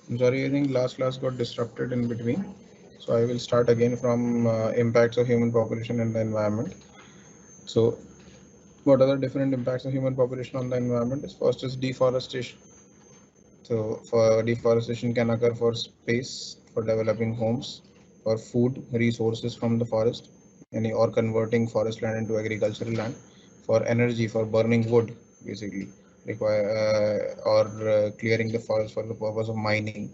I'm sorry, I think last class got disrupted in between. So I will start again from impacts of human population and the environment. So what are the different impacts of human population on the environment? First is deforestation. So for deforestation can occur for space, for developing homes, for food resources from the forest, any or converting forest land into agricultural land, for energy, for burning wood, basically require or clearing the forest for the purpose of mining.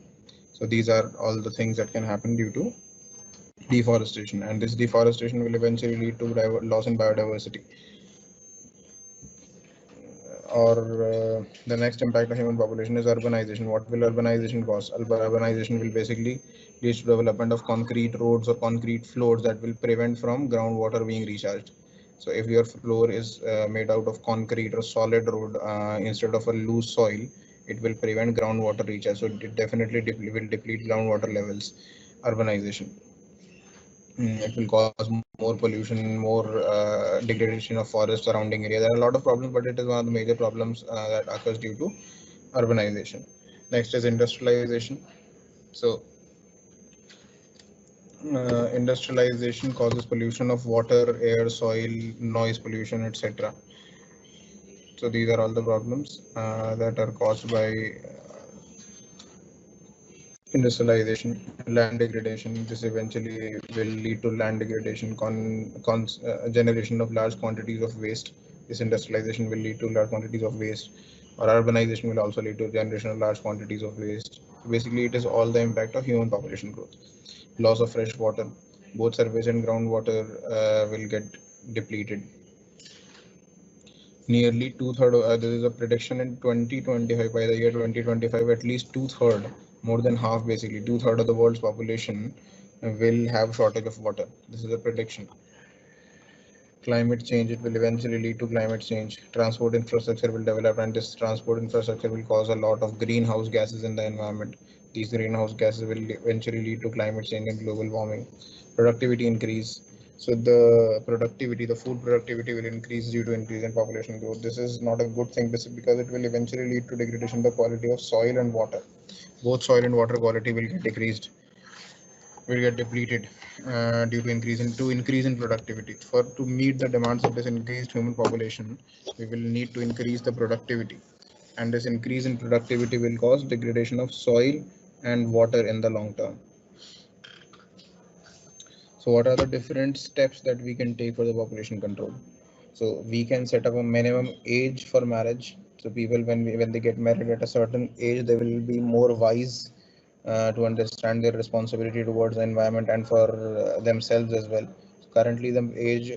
So these are all the things that can happen due to deforestation, and this deforestation will eventually lead to loss in biodiversity. Or the next impact of human population is urbanization. What will urbanization cause? Urbanization will basically lead to development of concrete roads or concrete floors that will prevent from groundwater being recharged. So if your floor is made out of concrete or solid road instead of a loose soil, it will prevent groundwater recharge. So it definitely will deplete groundwater levels. Urbanization. It will cause more pollution, more degradation of forest surrounding area. There are a lot of problems, but it is one of the major problems that occurs due to urbanization. Next is industrialization. So industrialization causes pollution of water, air, soil, noise pollution, etc. So these are all the problems that are caused by industrialization. Land degradation. This eventually will lead to land degradation, generation of large quantities of waste. This industrialization will lead to large quantities of waste, or urbanization will also lead to generation of large quantities of waste. Basically, it is all the impact of human population growth. Loss of fresh water. Both surface and groundwater will get depleted. Nearly two-thirds, there is a prediction in 2025, by the year 2025, at least two-thirds, more than half, basically two-thirds of the world's population will have shortage of water. This is a prediction. Climate change, it will eventually lead to climate change. Transport infrastructure will develop, and this transport infrastructure will cause a lot of greenhouse gases in the environment. These greenhouse gases will eventually lead to climate change and global warming. Productivity increase. So the food productivity will increase due to increase in population growth. This is not a good thing, because it will eventually lead to degradation of the quality of soil and water. Both soil and water quality will get decreased, will get depleted due to increase in productivity. For to meet the demands of this increased human population, we will need to increase the productivity, and this increase in productivity will cause degradation of soil and water in the long term. So what are the different steps that we can take for the population control? So we can set up a minimum age for marriage. So people, when they get married at a certain age, they will be more wise to understand their responsibility towards the environment and for themselves as well. Currently, the age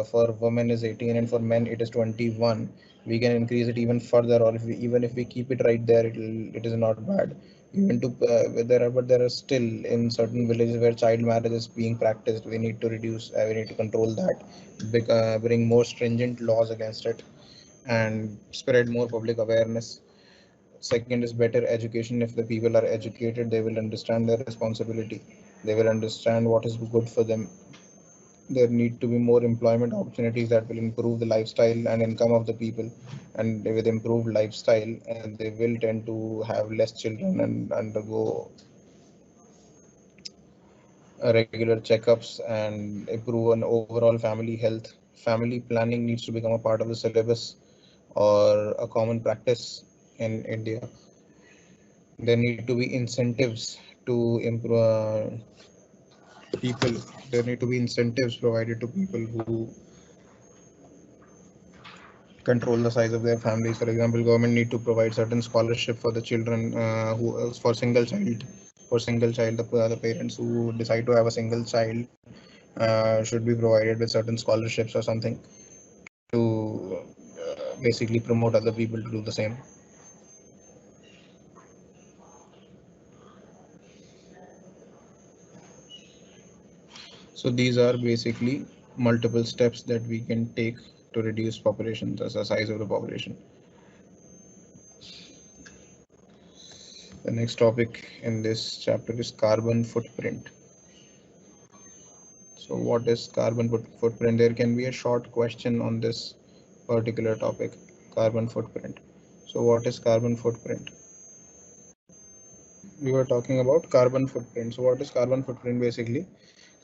for women is 18, and for men it is 21. We can increase it even further, or even if we keep it right there, it is not bad. Even to there are still in certain villages where child marriage is being practiced. We need to reduce. We need to control that. Bring more stringent laws against it, and spread more public awareness. Second is better education. If the people are educated, they will understand their responsibility. They will understand what is good for them. There need to be more employment opportunities that will improve the lifestyle and income of the people. And with improved lifestyle, they will tend to have less children and undergo regular checkups and improve an overall family health. Family planning needs to become a part of the syllabus or a common practice in India. There need to be incentives to improve people. There need to be incentives provided to people who control the size of their families. For example, government need to provide certain scholarship for the children who for single child. The parents who decide to have a single child should be provided with certain scholarships or something to basically promote other people to do the same. So these are basically multiple steps that we can take to reduce population, the size of the population. The next topic in this chapter is carbon footprint. So what is footprint? There can be a short question on this particular topic, carbon footprint. So what is carbon footprint? We were talking about carbon footprint. So what is carbon footprint basically?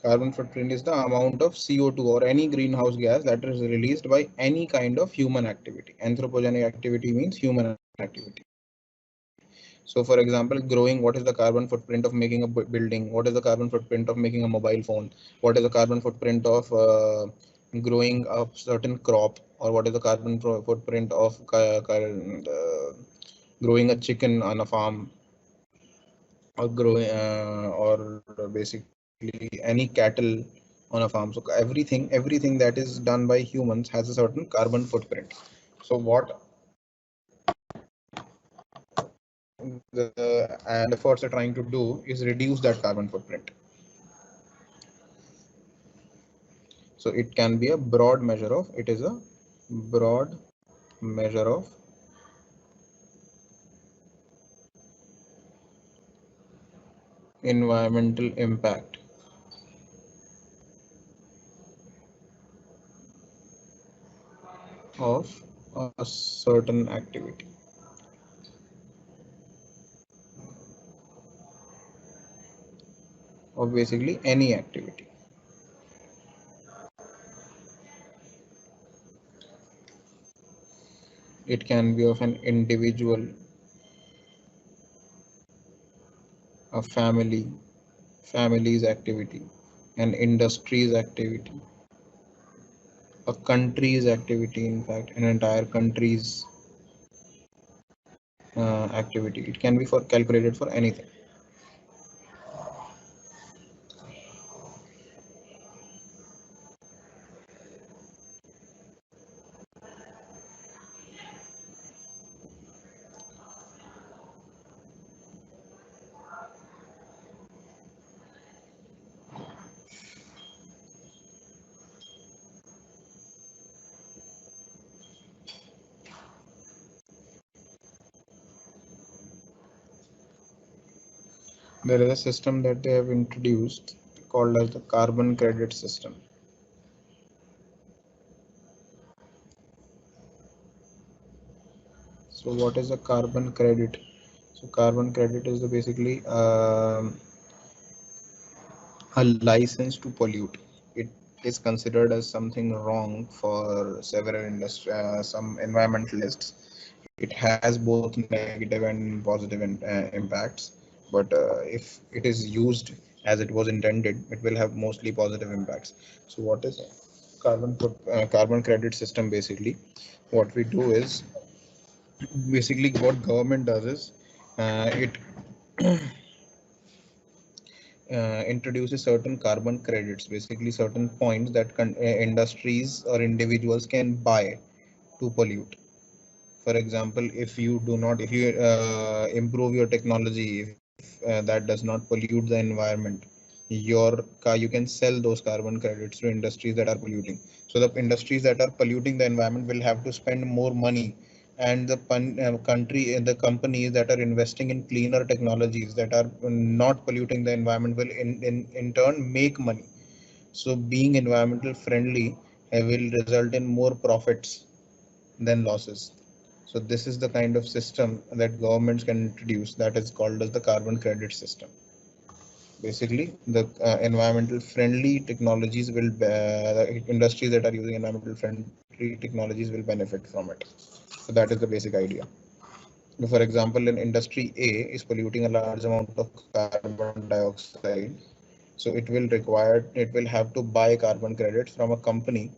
Carbon footprint is the amount of CO2 or any greenhouse gas that is released by any kind of human activity. Anthropogenic activity means human activity. So for example, growing, what is the carbon footprint of making a building? What is the carbon footprint of making a mobile phone? What is the carbon footprint of growing a certain crop? Or what is the carbon footprint of growing a chicken on a farm? Or growing or basically any cattle on a farm. So everything that is done by humans has a certain carbon footprint. So what the and efforts are trying to do is reduce that carbon footprint. So it can be a broad measure of, it is a broad measure of environmental impact of a certain activity, or basically any activity. It can be of an individual, a family, family's activity, an industry's activity, a country's activity, in fact, an entire country's activity. It can be for calculated for anything. There is a system that they have introduced called as the carbon credit system. So what is a carbon credit? So carbon credit is the basically a license to pollute. It is considered as something wrong for several some environmentalists. It has both negative and positive impacts, but if it is used as it was intended, it will have mostly positive impacts. So what is carbon credit system? Basically what we do is, basically what government does is it introduces certain carbon credits, basically certain points that industries or individuals can buy to pollute. For example, if you do not, if you improve your technology, if that does not pollute the environment, you can sell those carbon credits to industries that are polluting. So the industries that are polluting the environment will have to spend more money, and the companies that are investing in cleaner technologies that are not polluting the environment will in turn make money. So being environmental friendly will result in more profits than losses. So this is the kind of system that governments can introduce, that is called as the carbon credit system. Basically, the environmental friendly technologies will, the industries that are using environmental friendly technologies will benefit from it. So that is the basic idea. For example, in industry A is polluting a large amount of carbon dioxide, so it will have to buy carbon credits from a company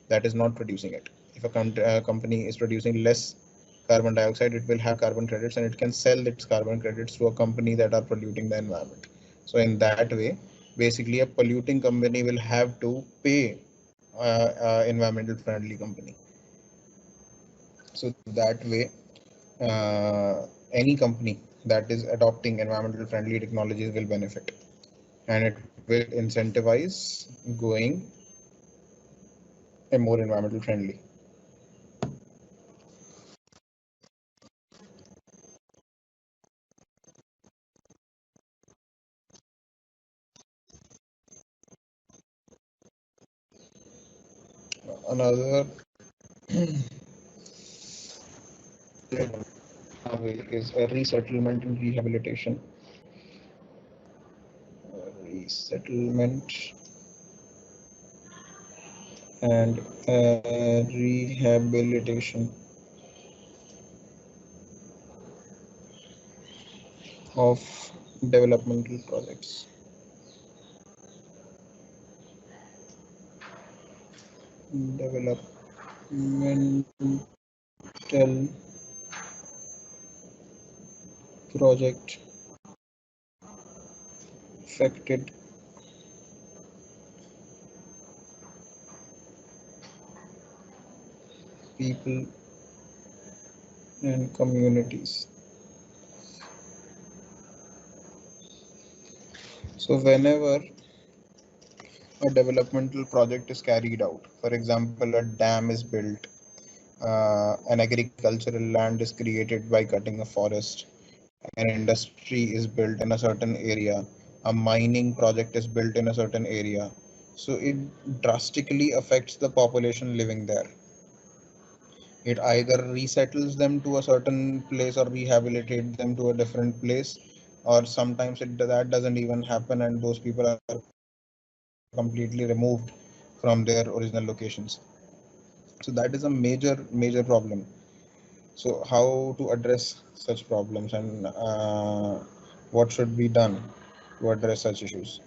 that is not producing it. If a company is producing less carbon dioxide, it will have carbon credits and it can sell its carbon credits to a company that are polluting the environment. So in that way, basically a polluting company will have to pay environmental friendly company. So that way, any company that is adopting environmental friendly technologies will benefit, and it will incentivize going a more environmental friendly. Another is a resettlement and rehabilitation. resettlement and rehabilitation of developmental projects. Developmental project affected people and communities. So whenever a developmental project is carried out, for example, a dam is built, an agricultural land is created by cutting a forest, an industry is built in a certain area, a mining project is built in a certain area. So it drastically affects the population living there. It either resettles them to a certain place or rehabilitates them to a different place, or sometimes that doesn't even happen and those people are completely removed from their original locations. So that is a major problem. So how to address such problems, and what should be done to address such issues?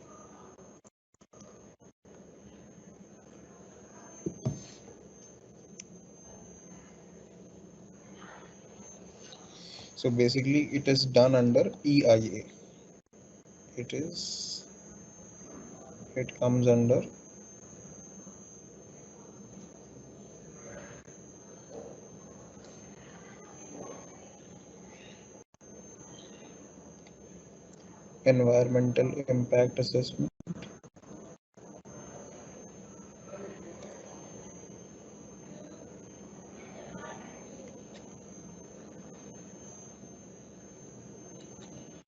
So basically it is done under EIA. It comes under environmental impact assessment,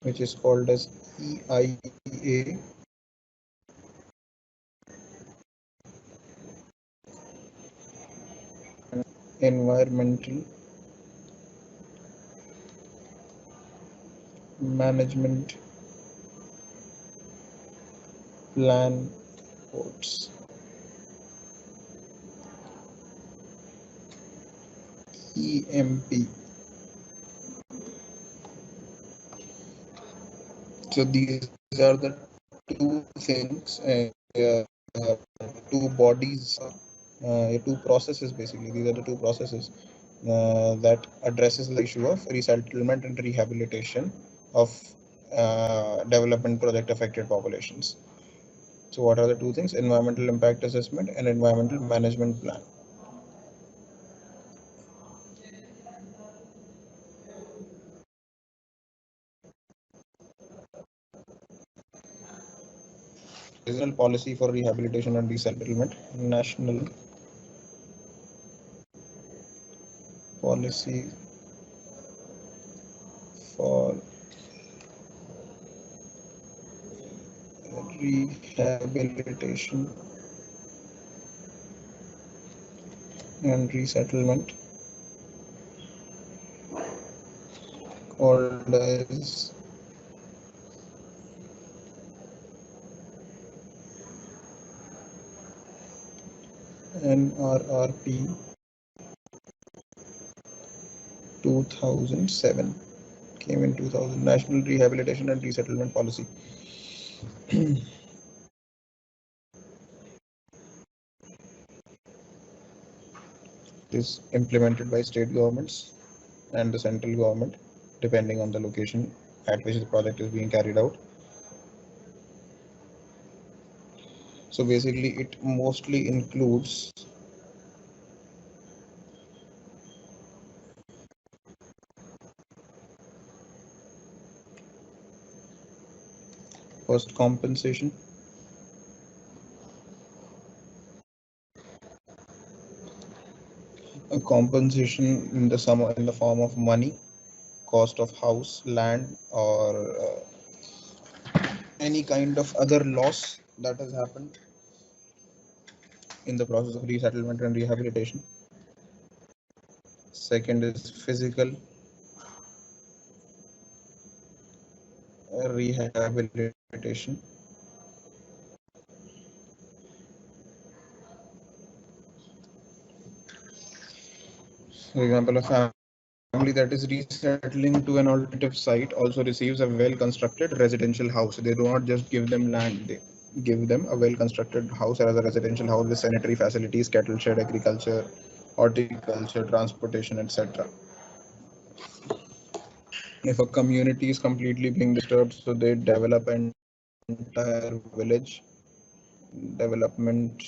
which is called as EIA, environmental management plan reports. EMP. So these are the two things, two bodies, two processes. Basically, these are the two processes that addresses the issue of resettlement and rehabilitation of development project affected populations. So what are the two things? Environmental impact assessment and environmental management plan. National policy for rehabilitation and resettlement. National policy for rehabilitation and resettlement, called as NRRP 2007, came in 2000, National Rehabilitation and Resettlement Policy. It is implemented by state governments and the central government, depending on the location at which the project is being carried out. So basically, it mostly includes first compensation, a compensation in the form of money, cost of house, land, or any kind of other loss that has happened in the process of resettlement and rehabilitation. Second is physical rehabilitation. For example, a family that is resettling to an alternative site also receives a well-constructed residential house. They do not just give them land; they give them a well-constructed house as a residential house with sanitary facilities, cattle shed, agriculture, horticulture, transportation, etc. If a community is completely being disturbed, so they develop entire village development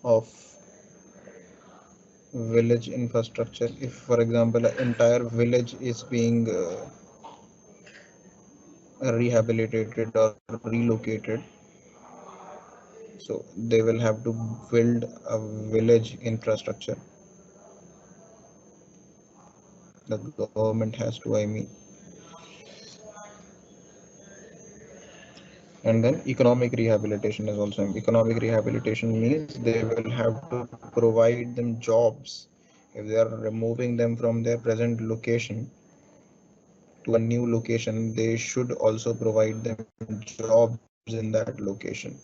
of village infrastructure. If, for example, an entire village is being rehabilitated or relocated, so they will have to build a village infrastructure. The government has to, I mean. And then economic rehabilitation is also, economic rehabilitation means they will have to provide them jobs. If they are removing them from their present location to a new location, they should also provide them jobs in that location.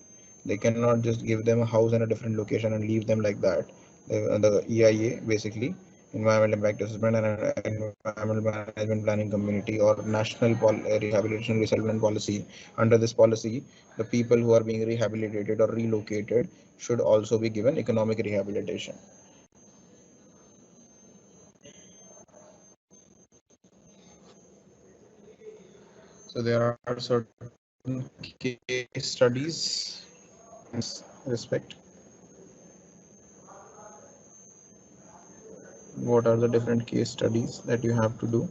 They cannot just give them a house in a different location and leave them like that. The EIA, basically, Environmental Impact Assessment and Environmental Management Planning Community, or National Rehabilitation Resettlement Policy. Under this policy, the people who are being rehabilitated or relocated should also be given economic rehabilitation. So there are certain case studies in this respect. What are the different case studies that you have to do?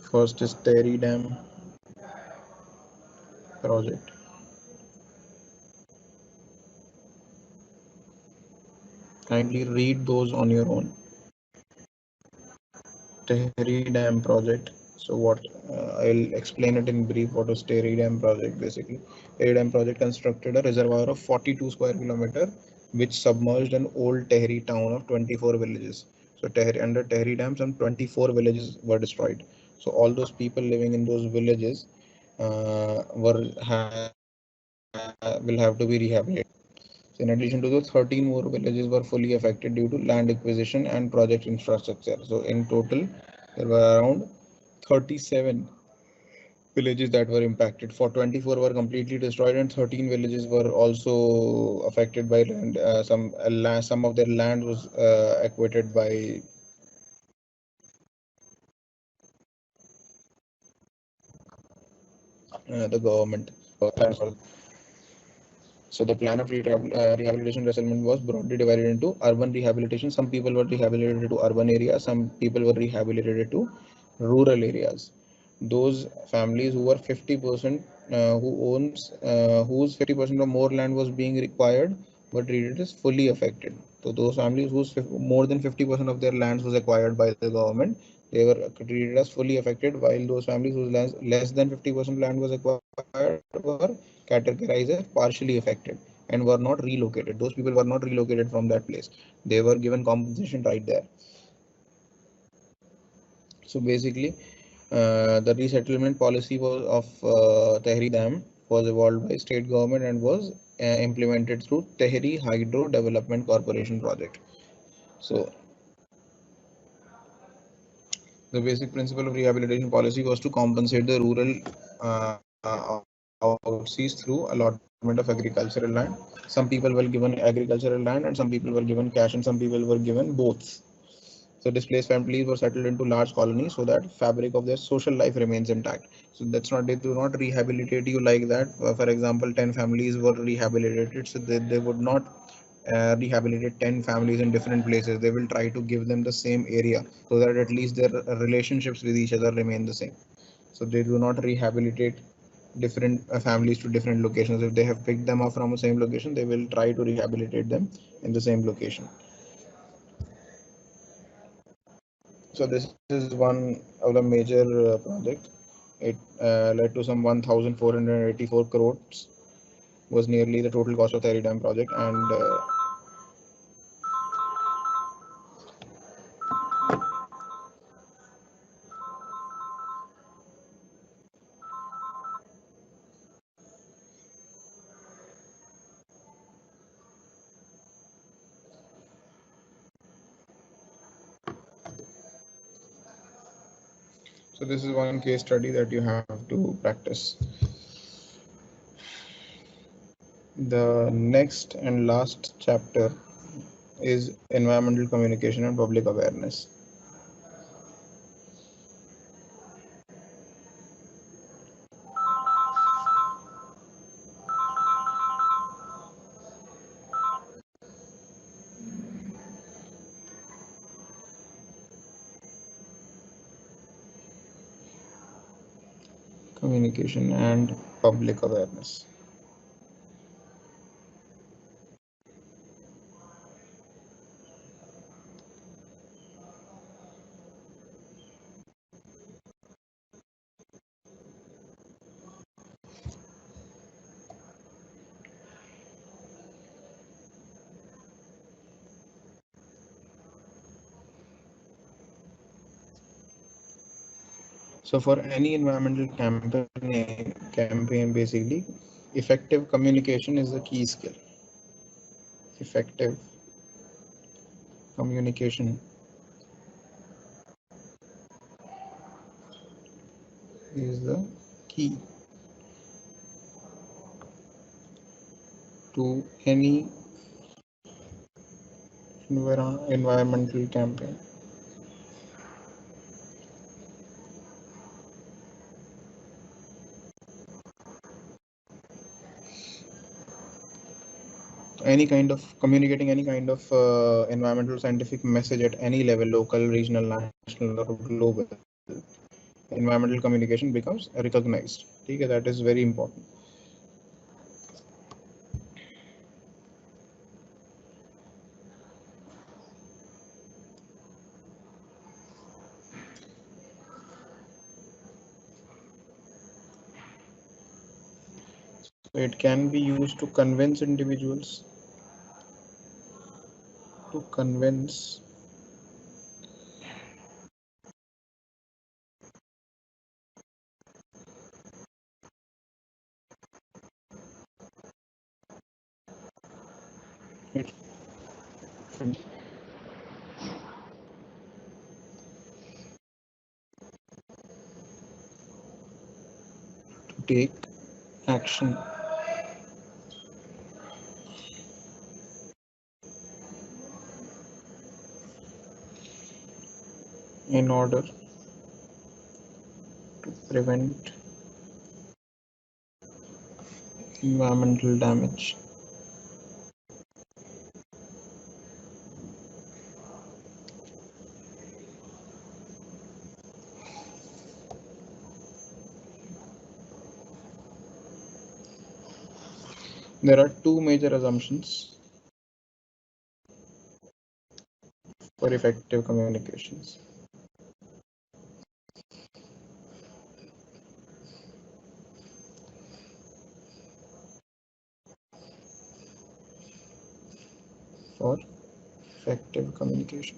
First is Terry Dam project. Kindly read those on your own. Tehri Dam project. So what, I'll explain it in brief. What was Tehri Dam project basically? Tehri Dam project constructed a reservoir of 42 square kilometer, which submerged an old Tehri town of 24 villages. So under Tehri Dam, some 24 villages were destroyed. So all those people living in those villages will have to be rehabilitated. So in addition to those, 13 more villages were fully affected due to land acquisition and project infrastructure. So in total, there were around 37 villages that were impacted. For 24 were completely destroyed, and 13 villages were also affected by land. Some of their land was acquited by the government. So the plan of rehabilitation resettlement was broadly divided into urban rehabilitation. Some people were rehabilitated to urban areas. Some people were rehabilitated to rural areas. Those families who were 50%, whose 50% or more land was being required, were treated as fully affected. So those families whose more than 50% of their lands was acquired by the government, they were treated as fully affected, while those families whose lands less than 50% land was acquired were categorized as partially affected and were not relocated. Those people were not relocated from that place. They were given compensation right there. So basically, the resettlement policy was of Tehri Dam was evolved by state government and was implemented through Tehri Hydro Development Corporation project. So the basic principle of rehabilitation policy was to compensate the rural outseas through allotment of agricultural land. Some people were given agricultural land, and some people were given cash, and some people were given both. So displaced families were settled into large colonies so that fabric of their social life remains intact. So that's not, they do not rehabilitate you like that. For example, 10 families were rehabilitated, so they would not rehabilitate 10 families in different places. They will try to give them the same area so that at least their relationships with each other remain the same. So they do not rehabilitate different families to different locations. If they have picked them up from the same location, they will try to rehabilitate them in the same location. So this is one of the major project. It led to some 1,484 crores was nearly the total cost of the Dam project, and So this is one case study that you have to practice. The next and last chapter is environmental communication and public awareness. Communication and public awareness. So for any environmental campaign basically, effective communication is the key skill. Effective communication is the key to any environmental campaign. Any kind of communicating any kind of environmental scientific message at any level, local, regional, national, or global, environmental communication becomes recognized. Okay, that is very important. So it can be used to convince individuals, to convince it to take action in order to prevent environmental damage. There are two major assumptions for effective communications. For effective communication.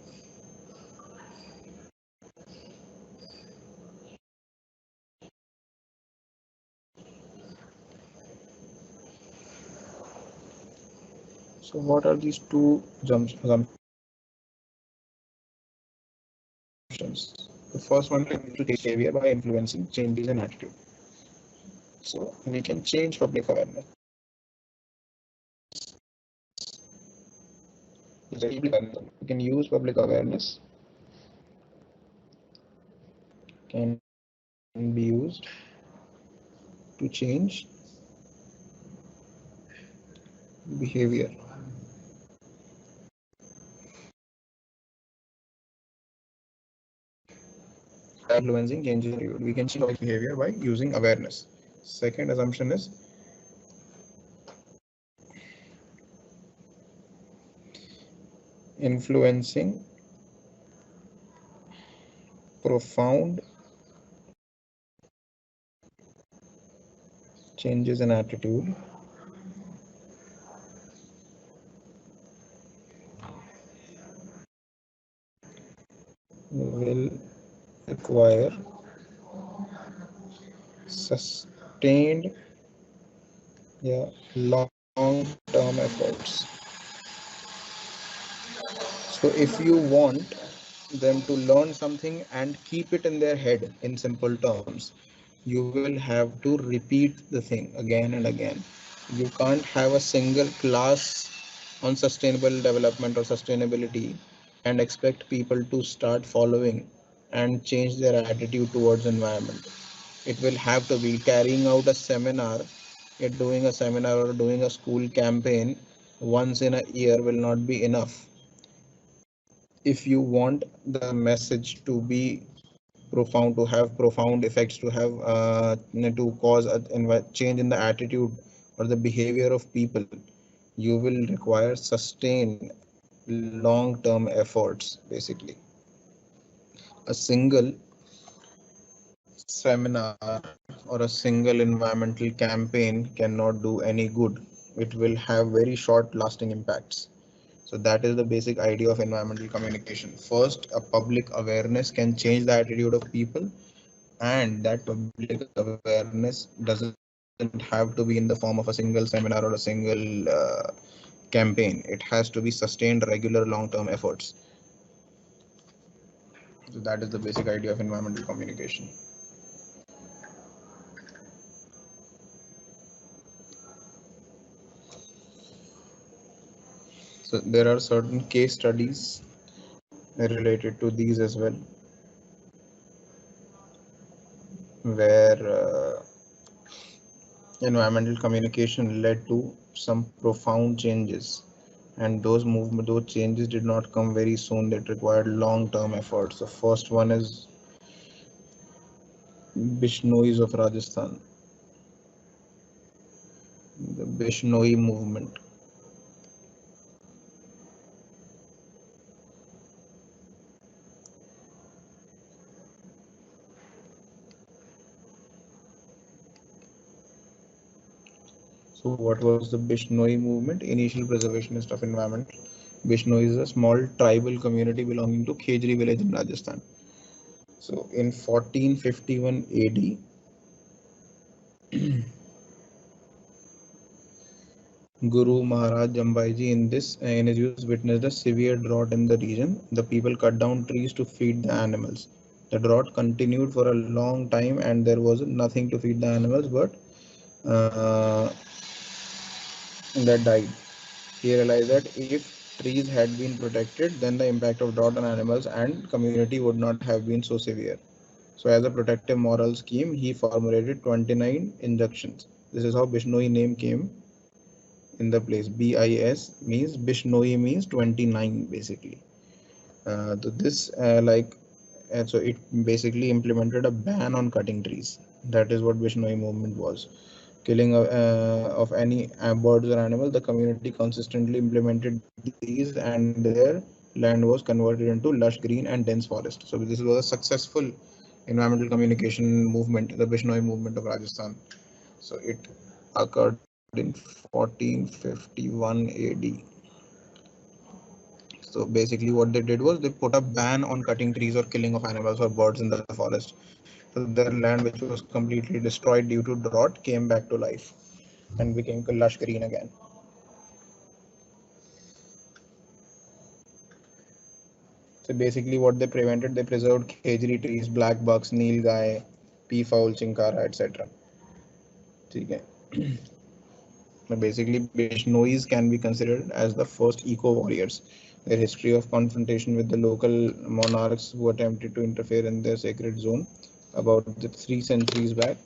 So what are these two assumptions? The first one is to change behavior by influencing changes in attitude. So we can change public awareness. We can use public awareness, can be used to change behavior. Influencing changes in attitude. We can change public behavior by using awareness. Second assumption is influencing profound changes in attitude will require sustained, long-term efforts. So if you want them to learn something and keep it in their head in simple terms, you will have to repeat the thing again and again. You can't have a single class on sustainable development or sustainability and expect people to start following and change their attitude towards environment. It will have to be carrying out a seminar. Doing a seminar or doing a school campaign once in a year will not be enough. If you want the message to be profound, to have profound effects, to have to cause a change in the attitude or the behavior of people, you will require sustained long term efforts. Basically, a single seminar or a single environmental campaign cannot do any good. It will have very short lasting impacts. So that is the basic idea of environmental communication. First, a public awareness can change the attitude of people, and that public awareness doesn't have to be in the form of a single seminar or a single campaign. It has to be sustained regular long term efforts. So that is the basic idea of environmental communication. So there are certain case studies related to these as well, where environmental communication led to some profound changes, and those changes did not come very soon. That required long term efforts. The first one is Bishnois of Rajasthan, the Vishnuii movement. So what was the Bishnoii movement? Initial preservationist of environment. Bishnoi is a small tribal community belonging to Khejri village in Rajasthan. So in 1451 AD, Guru Maharaj Jambaiji in his youth witnessed a severe drought in the region. The people cut down trees to feed the animals. The drought continued for a long time, and there was nothing to feed the animals but that died. He realized that if trees had been protected, then the impact of drought on animals and community would not have been so severe. So, as a protective moral scheme, he formulated 29 injunctions. This is how Bishnoi name came in the place. BIS means Bishnoi means 29 basically. This like so it basically implemented a ban on cutting trees. That is what Vishnuii movement was. Killing of any birds or animals. The community consistently implemented these, and their land was converted into lush green and dense forest. So this was a successful environmental communication movement, the Vishnuii movement of Rajasthan. So it occurred in 1451 AD. So basically, what they did was they put a ban on cutting trees or killing of animals or birds in the forest. So their land, which was completely destroyed due to drought, came back to life and became lush green again. So basically, what they preserved khejri trees, black bucks, nilgai, peafowl, chinkara, etc. Okay. Basically, Bishnois can be considered as the first eco warriors. Their history of confrontation with the local monarchs who attempted to interfere in their sacred zone about 3 centuries back.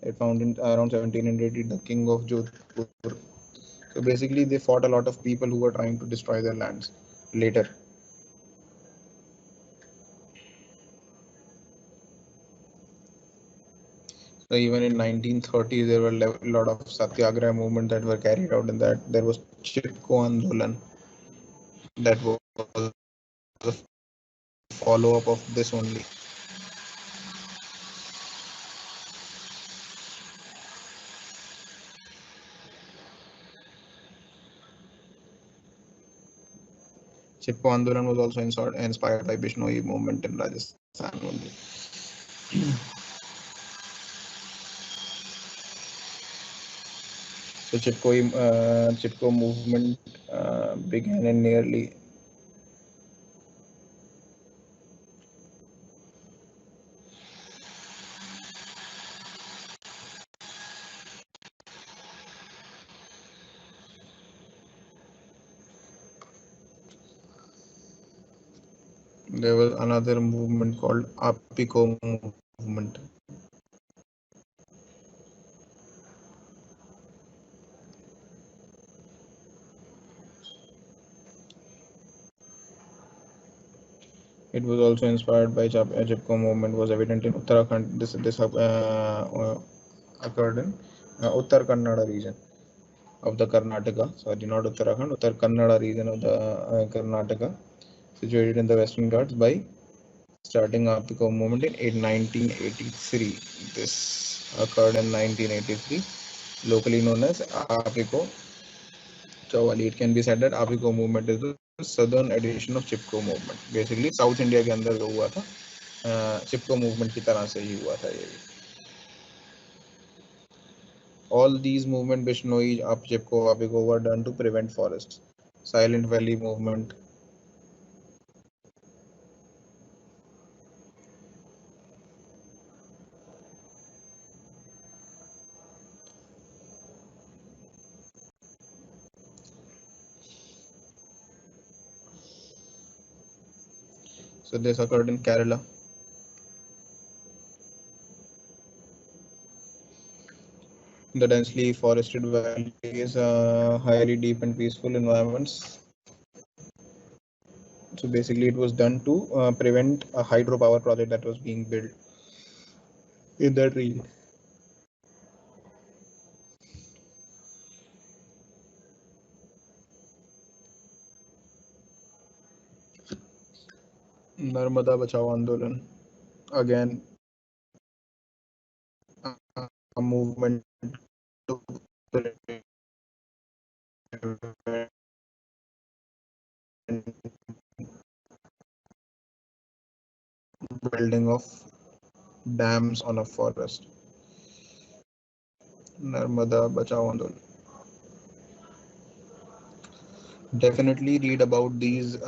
It found in around 1780 the king of Jodhpur. So basically, they fought a lot of people who were trying to destroy their lands later. So even in 1930s, there were a lot of satyagraha movement that were carried out in that. There was Chipko Andolan that was a follow-up of this only. Chipko Andolan was also inspired by Bishnoii movement in Rajasthan only. So Chipko movement began in nearly There was another movement called Optical Movement. It was also inspired by Chipko movement, was evident in Uttarakhand. This occurred in Uttar Kannada region of the Karnataka. Sorry, not Uttarakhand, Uttar Kannada region of the Karnataka, situated in the Western Ghats, by starting Optical movement in 1983. This occurred in 1983, locally known as Apico Chawali. It can be said that Apico movement is the southern edition of Chipko movement. Basically, South India के अंदर जो हुआ था, चिपको movement की तरह से ही हुआ था ये. All these movements, Bishnoi, Up Chipko, Apico, were done to prevent forests. Silent Valley movement. So this occurred in Kerala. The densely forested valleys, highly deep and peaceful environments. So basically, it was done to prevent a hydropower project that was being built in that region. Narmada Bachao Andolan, again a movement to prevent building of dams on a forest. Narmada Bachao Andolan. Definitely read about these.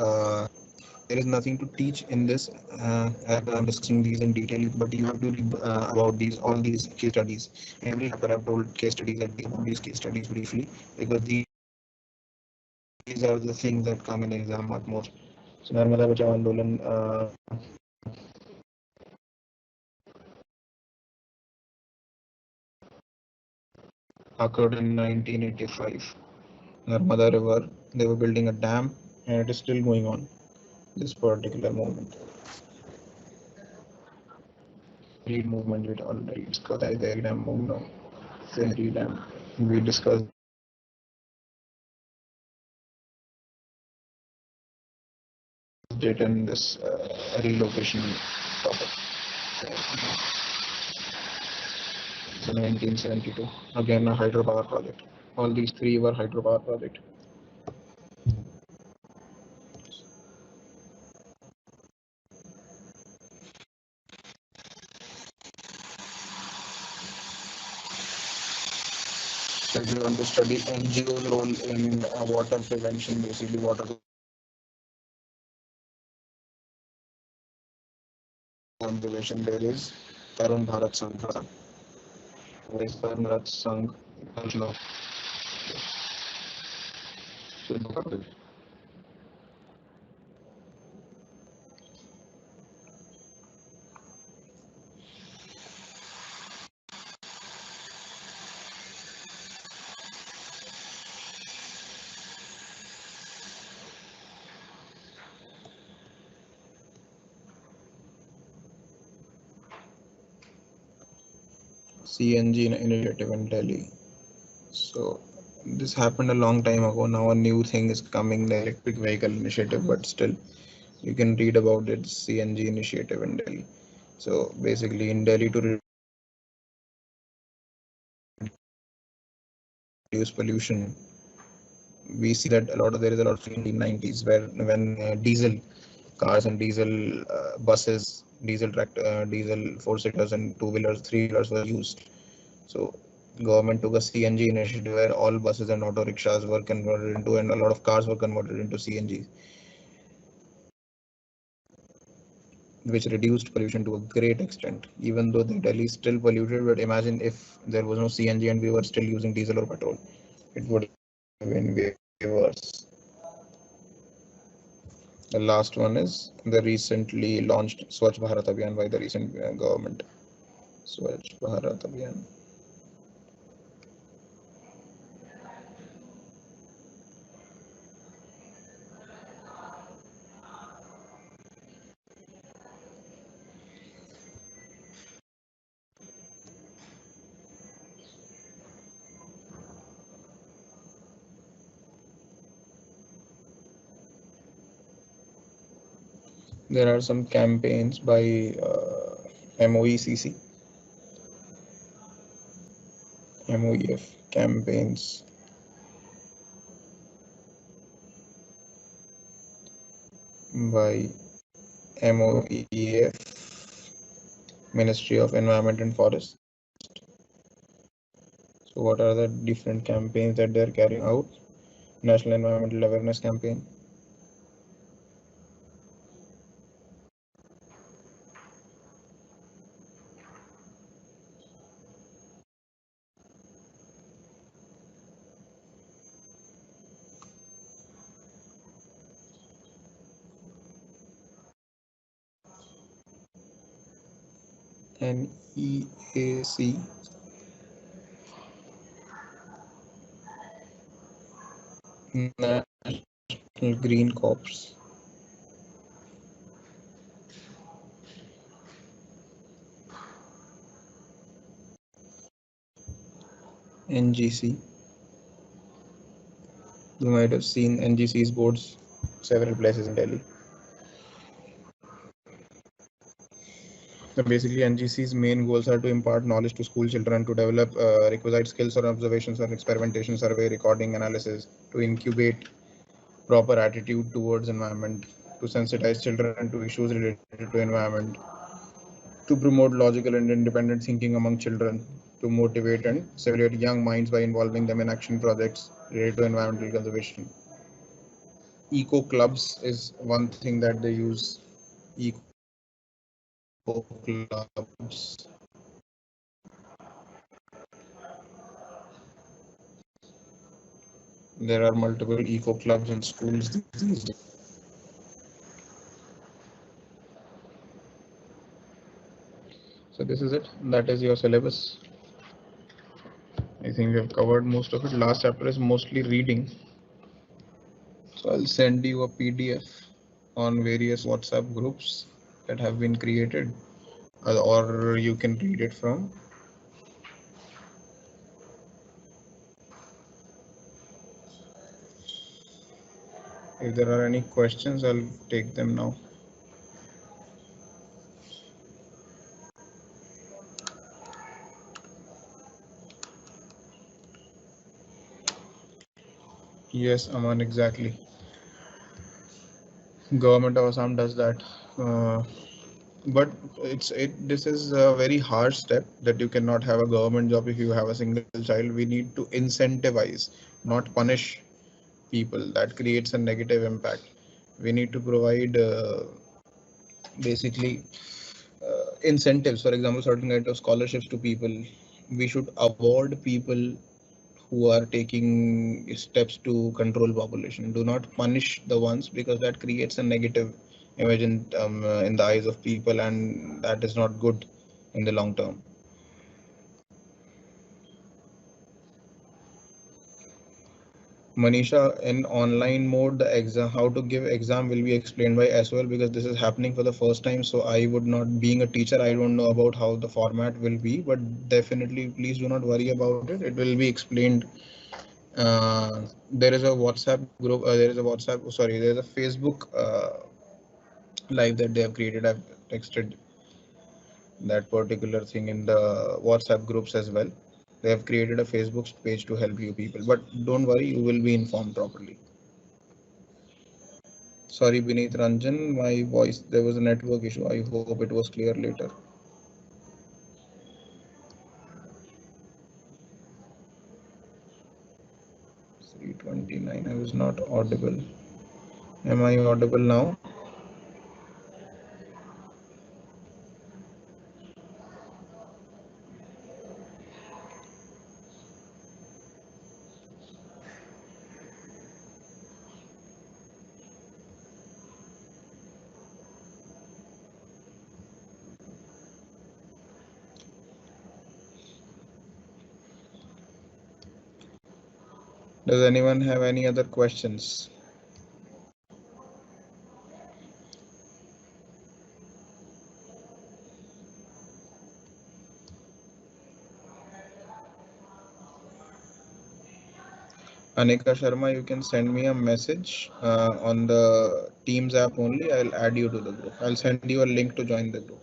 There is nothing to teach in this, as I'm discussing these in detail, but you have to read about these, all these case studies. Every chapter I've told case studies about these case studies briefly, because these are the things that come in exam at most. So Narmada Bachao Andolan occurred in 1985. Narmada River, they were building a dam, and it is still going on, this particular movement. Read movement, we already discussed the dam movement. Sehri dam, we discussed it in this relocation topic. So 1972, again a hydropower project. All these three were hydropower project. So if you want to study NGO's role in water prevention, basically water conservation, there is Tarun Bharat Sangh. There is Tarun Bharat Sangh. CNG initiative in Delhi. So this happened a long time ago. Now a new thing is coming, the electric vehicle initiative, but still you can read about it, CNG initiative in Delhi. So basically in Delhi, to reduce pollution, we see that there is a lot of in the 90s, where when diesel cars and diesel buses, diesel four-seaters and two-wheelers, three-wheelers were used. So government took a CNG initiative where all buses and auto rickshaws were converted into, and a lot of cars were converted into CNG, which reduced pollution to a great extent. Even though the Delhi is still polluted, but imagine if there was no CNG and we were still using diesel or petrol, it would have been way worse. The last one is the recently launched Swachh Bharat Abhiyan by the recent government. Swachh Bharat Abhiyan. There are some campaigns by MOECC, MOEF campaigns by MOEF, Ministry of Environment and Forest. So what are the different campaigns that they're carrying out? National Environmental Awareness Campaign, NEAC, National Green Corps, NGC. You might have seen NGC's boards several places in Delhi. So basically, NGC's main goals are to impart knowledge to school children, to develop requisite skills or observations or experimentation, survey, recording, analysis, to incubate proper attitude towards environment, to sensitize children to issues related to environment, to promote logical and independent thinking among children, to motivate and stimulate young minds by involving them in action projects related to environmental conservation. Eco clubs is one thing that they use. Eco clubs. There are multiple eco clubs in schools these days. So this is it. That is your syllabus. I think we have covered most of it. Last chapter is mostly reading. So I'll send you a PDF on various WhatsApp groups that have been created, or you can read it from. If there are any questions, I'll take them now. Yes, Aman, exactly. Government of Assam does that. But this is a very harsh step that you cannot have a government job if you have a single child. We need to incentivize, not punish people. That creates a negative impact. We need to provide basically incentives. For example, certain kind of scholarships to people. We should award people who are taking steps to control population. Do not punish the ones, because that creates a negative image in the eyes of people, and that is not good in the long term. Manisha, in online mode, the exam, how to give exam will be explained by as well, because this is happening for the first time. So I would not, being a teacher, I don't know about how the format will be, but definitely please do not worry about it. It will be explained. There is a WhatsApp group. There is a Facebook live that they have created. I've texted that particular thing in the WhatsApp groups as well. They have created a Facebook page to help you people, but don't worry, you will be informed properly. Sorry, Beneath Ranjan, my voice, there was a network issue. I hope it was clear later. 329, I was not audible. Am I audible now? Does anyone have any other questions? Anika Sharma, you can send me a message on the Teams app only. I'll add you to the group. I'll send you a link to join the group.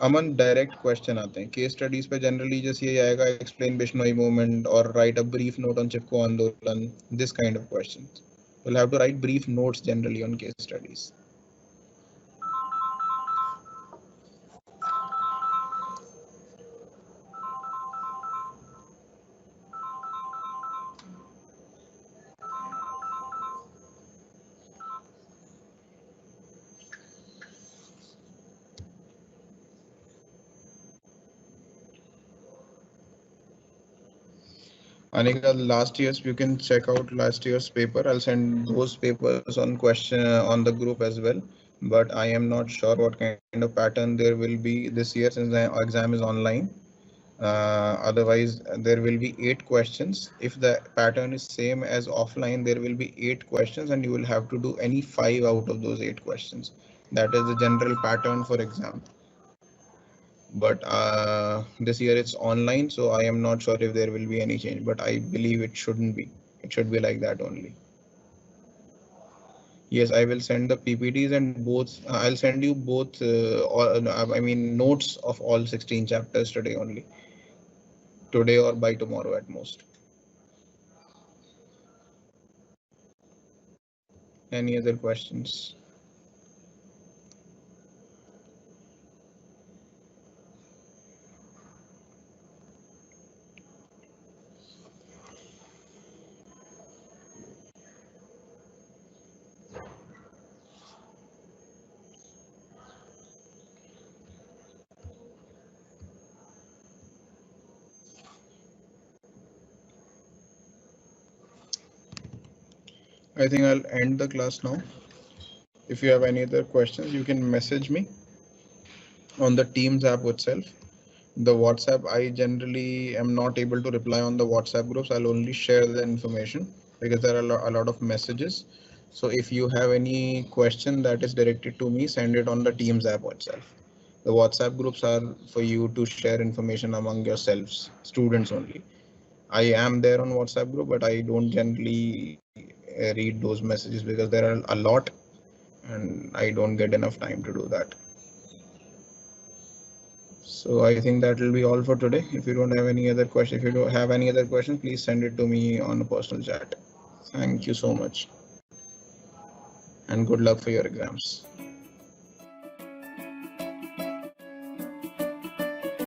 Aman direct question आते हैं case studies पे generally जैसे ये आएगा explain Bishnoi movement और write a brief note on Chipko Andolan this kind of questions you'll have to write brief notes generally on case studies. Anika, last year's you can check out last year's paper. I'll send those papers on question on the group as well. But I am not sure what kind of pattern there will be this year since the exam is online. Otherwise, there will be 8 questions. If the pattern is same as offline, there will be 8 questions, and you will have to do any 5 out of those 8 questions. That is the general pattern for exam. But this year it's online, so I am not sure if there will be any change, but I believe it shouldn't be. It should be like that only. Yes, I will send the PPTs and both. I'll send you both. I mean notes of all 16 chapters today only. Today or by tomorrow at most. Any other questions? I think I'll end the class now. If you have any other questions, you can message me on the Teams app itself. The WhatsApp, I generally am not able to reply on the WhatsApp groups. I'll only share the information because there are a lot of messages. So if you have any question that is directed to me, send it on the Teams app itself. The WhatsApp groups are for you to share information among yourselves, students only. I am there on WhatsApp group, but I don't generally read those messages because there are a lot and I don't get enough time to do that. So I think that will be all for today. If you don't have any other question, if you don't have any other question, please send it to me on a personal chat. Thank you so much and good luck for your exams.